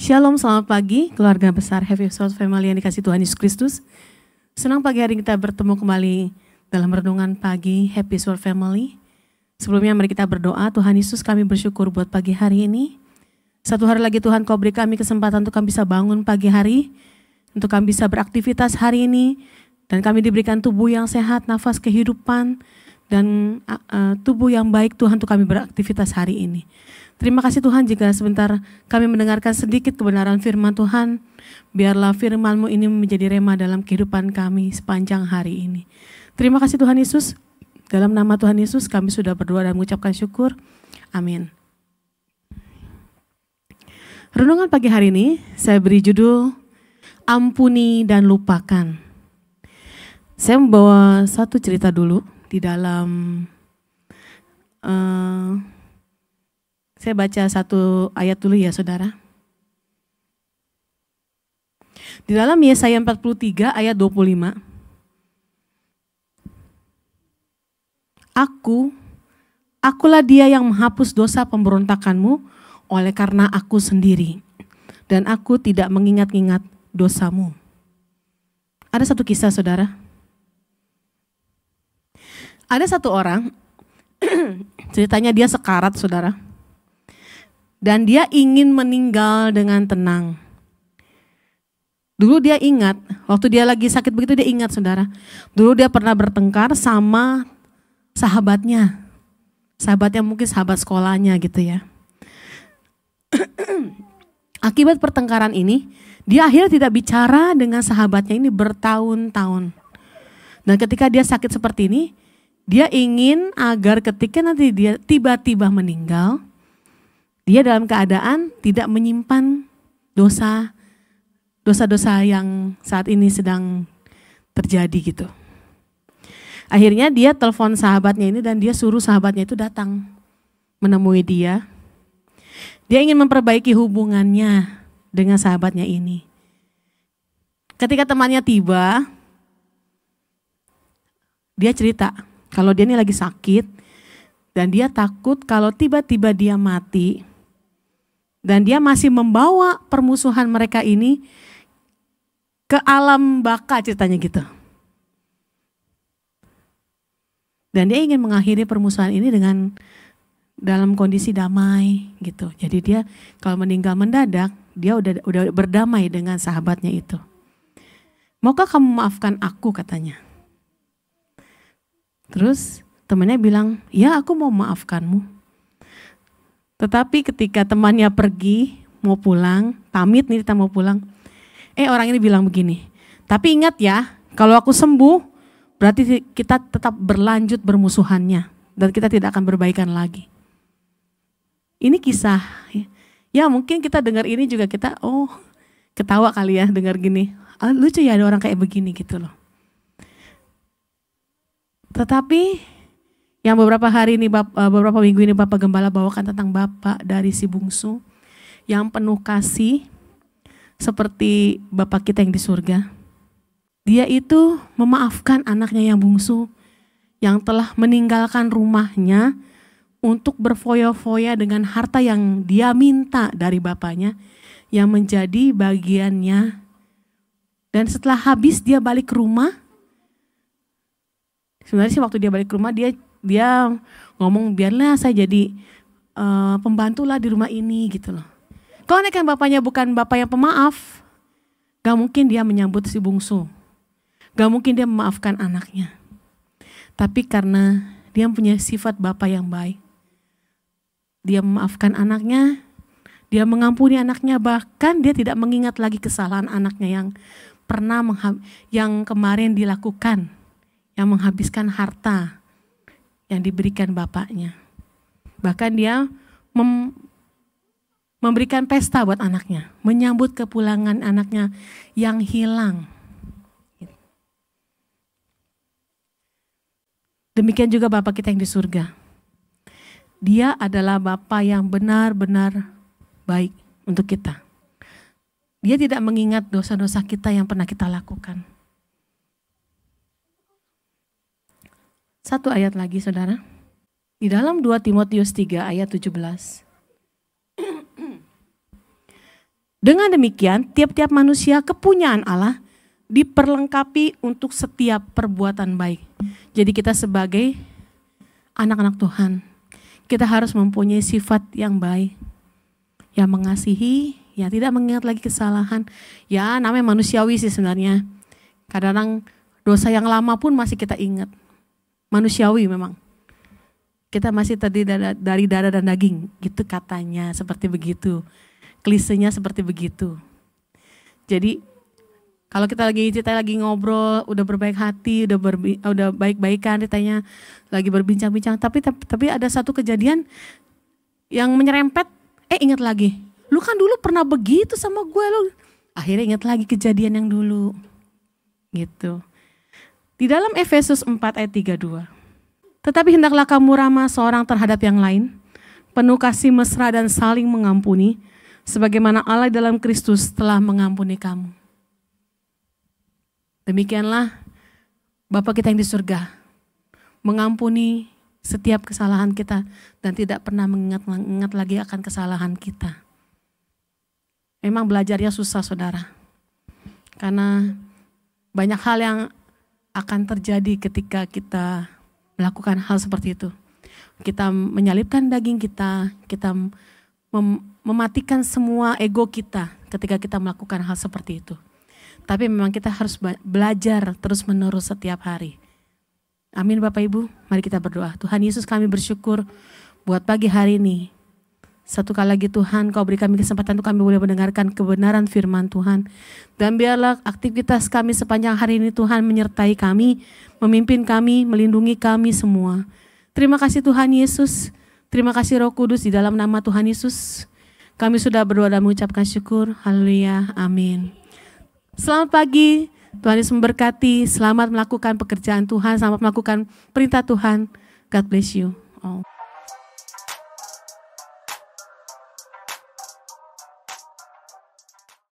Shalom, selamat pagi keluarga besar Happy Soul Family yang dikasih Tuhan Yesus Kristus. Senang pagi hari kita bertemu kembali dalam renungan pagi Happy Soul Family. Sebelumnya mari kita berdoa. Tuhan Yesus, kami bersyukur buat pagi hari ini. Satu hari lagi Tuhan, Kau beri kami kesempatan untuk kami bisa bangun pagi hari, untuk kami bisa beraktivitas hari ini, dan kami diberikan tubuh yang sehat, nafas kehidupan, dan tubuh yang baik Tuhan untuk kami beraktivitas hari ini. Terima kasih Tuhan jika sebentar kami mendengarkan sedikit kebenaran firman Tuhan. Biarlah firman-Mu ini menjadi rema dalam kehidupan kami sepanjang hari ini. Terima kasih Tuhan Yesus. Dalam nama Tuhan Yesus kami sudah berdoa dan mengucapkan syukur. Amin. Renungan pagi hari ini saya beri judul Ampuni dan Lupakan. Saya membawa satu cerita dulu di dalam... Saya baca satu ayat dulu ya saudara. Di dalam Yesaya 43 ayat 25. Akulah dia yang menghapus dosa pemberontakanmu oleh karena aku sendiri. Dan aku tidak mengingat-ingat dosamu. Ada satu kisah saudara. Ada satu orang, ceritanya dia sekarat saudara. Dan dia ingin meninggal dengan tenang. Dulu dia ingat, waktu dia lagi sakit begitu dia ingat saudara. Dulu dia pernah bertengkar sama sahabatnya. Sahabatnya mungkin sahabat sekolahnya gitu ya. Akibat pertengkaran ini, dia akhirnya tidak bicara dengan sahabatnya ini bertahun-tahun. Dan ketika dia sakit seperti ini, dia ingin agar ketika nanti dia tiba-tiba meninggal, dia dalam keadaan tidak menyimpan dosa-dosa yang saat ini sedang terjadi gitu. Akhirnya dia telepon sahabatnya ini dan dia suruh sahabatnya itu datang menemui dia. Dia ingin memperbaiki hubungannya dengan sahabatnya ini. Ketika temannya tiba, dia cerita kalau dia ini lagi sakit dan dia takut kalau tiba-tiba dia mati. Dan dia masih membawa permusuhan mereka ini ke alam baka ceritanya gitu. Dan dia ingin mengakhiri permusuhan ini dengan dalam kondisi damai gitu. Jadi dia kalau meninggal mendadak, dia udah berdamai dengan sahabatnya itu. Maukah kamu maafkan aku katanya. Terus temannya bilang, ya aku mau maafkanmu. Tetapi ketika temannya pergi, mau pulang, pamit nih kita mau pulang. Orang ini bilang begini, tapi ingat ya, kalau aku sembuh, berarti kita tetap berlanjut bermusuhannya. Dan kita tidak akan berbaikan lagi. Ini kisah, ya mungkin kita dengar ini juga kita, ketawa kali ya dengar gini. Lucu ya ada orang kayak begini gitu loh. Tetapi yang beberapa hari ini, beberapa minggu ini Bapak Gembala bawakan tentang Bapak dari si bungsu yang penuh kasih seperti Bapak kita yang di surga. Dia itu memaafkan anaknya yang bungsu yang telah meninggalkan rumahnya untuk berfoya-foya dengan harta yang dia minta dari bapaknya yang menjadi bagiannya. Dan setelah habis dia balik ke rumah. Sebenarnya sih waktu dia balik ke rumah dia ngomong biarlah saya jadi pembantulah di rumah ini gitu loh. Kalau kan bapaknya bukan bapak yang pemaaf, gak mungkin dia menyambut si bungsu. Gak mungkin dia memaafkan anaknya. Tapi karena dia punya sifat bapak yang baik, dia memaafkan anaknya, dia mengampuni anaknya, bahkan dia tidak mengingat lagi kesalahan anaknya yang yang kemarin dilakukan, yang menghabiskan harta yang diberikan bapaknya. Bahkan dia memberikan pesta buat anaknya, menyambut kepulangan anaknya yang hilang. Demikian juga Bapa kita yang di surga. Dia adalah Bapa yang benar-benar baik untuk kita. Dia tidak mengingat dosa-dosa kita yang pernah kita lakukan. Satu ayat lagi saudara. Di dalam 2 Timotius 3 ayat 17. Dengan demikian, tiap-tiap manusia kepunyaan Allah diperlengkapi untuk setiap perbuatan baik. Jadi kita sebagai anak-anak Tuhan, kita harus mempunyai sifat yang baik, yang mengasihi, yang tidak mengingat lagi kesalahan. Ya namanya manusiawi sih sebenarnya. Kadang-kadang dosa yang lama pun masih kita ingat. Manusiawi memang. Kita masih terdiri dari darah dan daging, gitu katanya, seperti begitu. Klisenya seperti begitu. Jadi kalau kita lagi ngobrol, udah berbaik hati, udah baik-baikan, ditanya lagi berbincang-bincang, tapi ada satu kejadian yang menyerempet, ingat lagi, lu kan dulu pernah begitu sama gue, lu. Akhirnya ingat lagi kejadian yang dulu. Gitu. Di dalam Efesus 4 ayat 32. Tetapi hendaklah kamu ramah seorang terhadap yang lain, penuh kasih mesra dan saling mengampuni, sebagaimana Allah dalam Kristus telah mengampuni kamu. Demikianlah Bapa kita yang di surga, mengampuni setiap kesalahan kita dan tidak pernah mengingat lagi akan kesalahan kita. Memang belajarnya susah saudara, karena banyak hal yang akan terjadi ketika kita melakukan hal seperti itu. Kita menyalibkan daging kita mematikan semua ego kita ketika kita melakukan hal seperti itu. Tapi memang kita harus belajar terus menerus setiap hari. Amin Bapak Ibu, mari kita berdoa. Tuhan Yesus, kami bersyukur buat pagi hari ini. Satu kali lagi Tuhan, Kau beri kami kesempatan untuk kami boleh mendengarkan kebenaran firman Tuhan. Dan biarlah aktivitas kami sepanjang hari ini Tuhan menyertai kami, memimpin kami, melindungi kami semua. Terima kasih Tuhan Yesus, terima kasih Roh Kudus, di dalam nama Tuhan Yesus kami sudah berdoa dan mengucapkan syukur. Haleluya, amin. Selamat pagi, Tuhan Yesus memberkati. Selamat melakukan pekerjaan Tuhan, selamat melakukan perintah Tuhan. God bless you all.